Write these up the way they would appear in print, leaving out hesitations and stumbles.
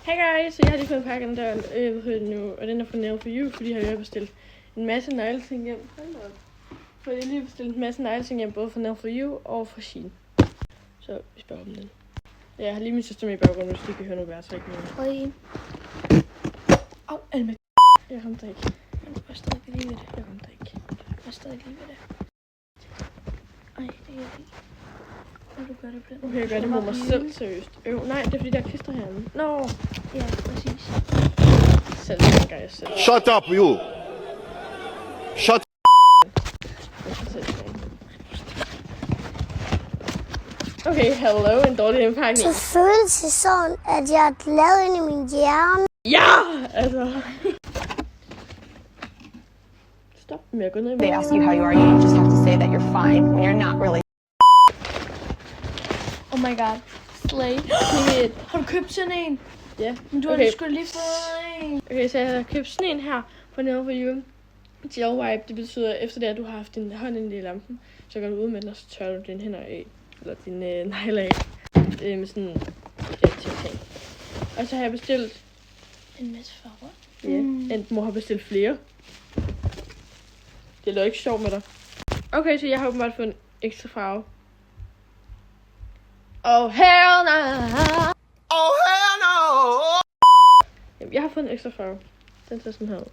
Hey guys, så jeg har lige fået en pakke af nu, og den er fra Nail for You, fordi jeg har bestilt en masse negleting hjem. For jeg har lige bestilt en masse negleting hjem, både fra Nail for You og fra Shein. Så vi spørger om den. Ja, jeg har lige min søster med i baggrunden, hvis du kan høre noget værtsrik nu. Oj. Au, Alma. Jeg ramte ikke. Men jeg var stadig lige ved det. Jeg ramte ikke. Jeg var stadig lige ved det. Ej, det er ikke. Når du gør det på den. Okay, jeg gør det med mig selv, seriøst. Nej, det er fordi, der er klister herinde. Nå. Ja, præcis. Selv tænker jeg selv. Shut up, you! Shut Okay, hello, en dårlig indpakning. Så føles det sådan, at jeg er glad inde i min hjerne. Ja! Altså. Stop med at gå ned i They ask you how you are, you just have to say that you're fine when you're not really. Oh my god. Slay. Shit. Har du købt sådan en? Ja. Men du har sgu lige fået en. Okay, så jeg har købt sådan en her på Nail for You. Gel wipe, det betyder, efter det, at du har haft din hånd inde i lampen, så går du ud med den, og så tørrer du dine hænder af, eller dine negle af, med sådan en ting. Og så har jeg bestilt En masse farver. ja, en mor har bestilt flere. Det er ikke sjovt med dig. Okay, så jeg har åbenbart fået en ekstra farve. Oh hell no! Oh, hell no! Jamen, jeg har fået en ekstra farve. Den ser sådan her ud.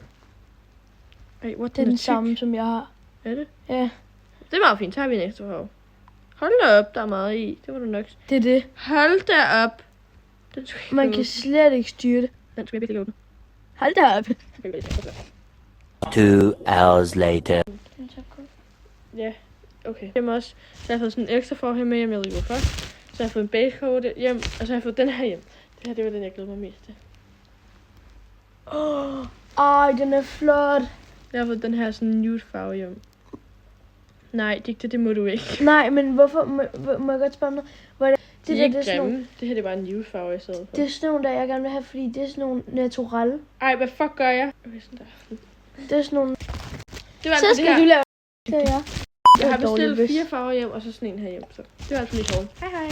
Ej, what, Det er den samme, som jeg har. Er det? Ja. Det er meget fint. Så har vi en ekstra farve. Hold da op, der er meget i. Det var du nok. Det er det. Hold da op. Den skal jeg Man ikke kan åbne. slet ikke styre det. Den skal jeg virkelig ikke åbne. Hold da op. 2 hours later. Ja, okay. Hjemme også. Så har jeg fået sådan en ekstra farve her med hjem, jeg ved ikke hvorfor. Så har jeg fået en beige coat hjem, og så har jeg fået den her hjem. Det her, det var den, jeg glæder mig mest til. Ej, den er flot. Jeg har fået den her sådan nude farve hjem. Nej, det må du ikke. Nej, men hvorfor? Må jeg godt spørge om noget? Det er der, ikke det er sådan grimme. nogle, Det her, det er bare en nude farve, jeg sidder for. det er sådan nogle, der jeg gerne vil have, fordi det er sådan nogle naturelle. Ej, hvad fuck gør jeg? Okay, sådan der. Det er sådan nogle. Det var Så altså det skal her. du lave. Det er jeg. Jeg har Det er dårligt, bestilt hvis- 4 farver hjem, og så sådan en her hjem. Så det var altså mit hår. Hej hej.